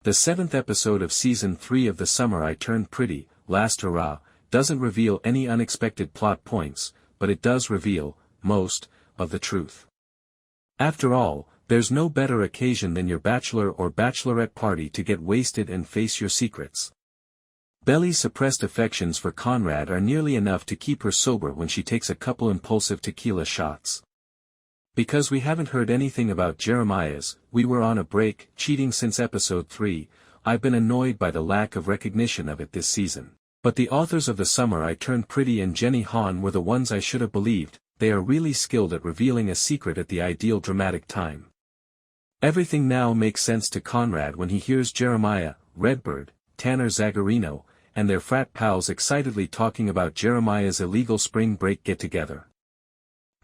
The seventh episode of Season 3 of The Summer I Turned Pretty, Last Hurrah, doesn't reveal any unexpected plot points, but it does reveal, most, of the truth. After all, there's no better occasion than your bachelor or bachelorette party to get wasted and face your secrets. Belly's suppressed affections for Conrad are nearly enough to keep her sober when she takes a couple impulsive tequila shots. Because we haven't heard anything about Jeremiah's, we were on a break, cheating since episode 3, I've been annoyed by the lack of recognition of it this season. But the authors of The Summer I Turned Pretty and Jenny Han were the ones I should have believed. They are really skilled at revealing a secret at the ideal dramatic time. Everything now makes sense to Conrad when he hears Jeremiah, Redbird, Tanner Zagarino, and their frat pals excitedly talking about Jeremiah's illegal spring break get-together.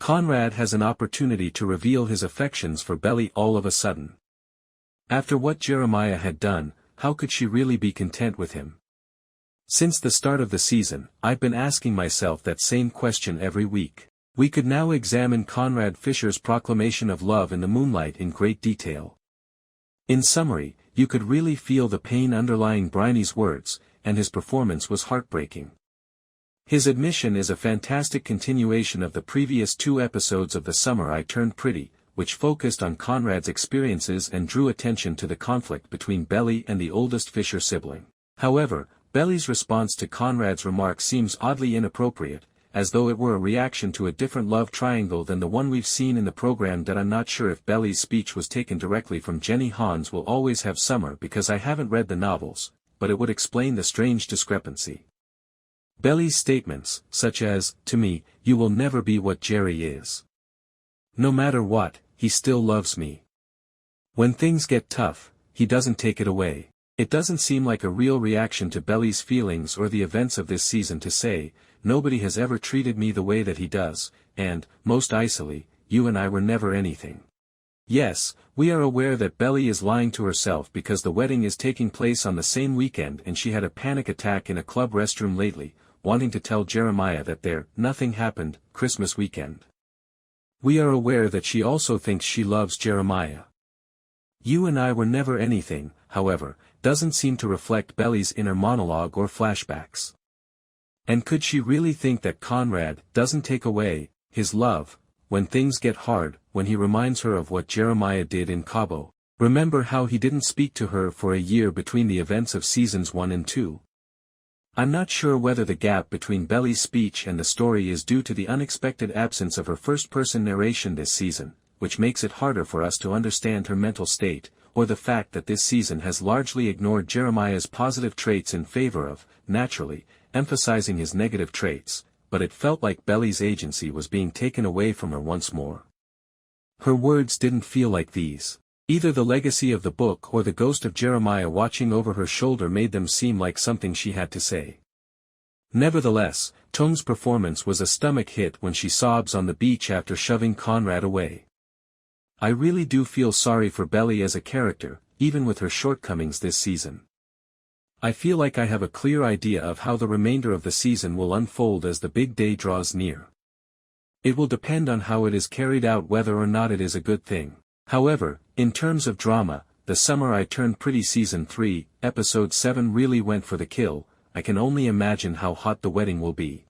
Conrad has an opportunity to reveal his affections for Belly all of a sudden. After what Jeremiah had done, how could she really be content with him? Since the start of the season, I've been asking myself that same question every week. We could now examine Conrad Fisher's proclamation of love in the moonlight in great detail. In summary, you could really feel the pain underlying Bryony's words, and his performance was heartbreaking. His admission is a fantastic continuation of the previous 2 episodes of The Summer I Turned Pretty, which focused on Conrad's experiences and drew attention to the conflict between Belly and the oldest Fisher sibling. However, Belly's response to Conrad's remark seems oddly inappropriate, as though it were a reaction to a different love triangle than the one we've seen in the program. That I'm not sure if Belly's speech was taken directly from Jenny Han's Will Always Have Summer, because I haven't read the novels, but it would explain the strange discrepancy. Belly's statements, such as, "To me, you will never be what Jerry is. No matter what, he still loves me. When things get tough, he doesn't take it away." It doesn't seem like a real reaction to Belly's feelings or the events of this season to say, "Nobody has ever treated me the way that he does, and, most icily, you and I were never anything." Yes, we are aware that Belly is lying to herself because the wedding is taking place on the same weekend and she had a panic attack in a club restroom lately, wanting to tell Jeremiah that nothing happened, Christmas weekend. We are aware that she also thinks she loves Jeremiah. "You and I were never anything," however, doesn't seem to reflect Belly's inner monologue or flashbacks. And could she really think that Conrad doesn't take away his love when things get hard, when he reminds her of what Jeremiah did in Cabo? Remember how he didn't speak to her for a year between the events of seasons 1 and 2? I'm not sure whether the gap between Belly's speech and the story is due to the unexpected absence of her first-person narration this season, which makes it harder for us to understand her mental state, or the fact that this season has largely ignored Jeremiah's positive traits in favor of, naturally, emphasizing his negative traits, but it felt like Belly's agency was being taken away from her once more. Her words didn't feel like these. Either the legacy of the book or the ghost of Jeremiah watching over her shoulder made them seem like something she had to say. Nevertheless, Tong's performance was a stomach hit when she sobs on the beach after shoving Conrad away. I really do feel sorry for Belly as a character, even with her shortcomings this season. I feel like I have a clear idea of how the remainder of the season will unfold as the big day draws near. It will depend on how it is carried out whether or not it is a good thing. However, in terms of drama, The Summer I Turned Pretty Season 3, Episode 7 really went for the kill. I can only imagine how hot the wedding will be.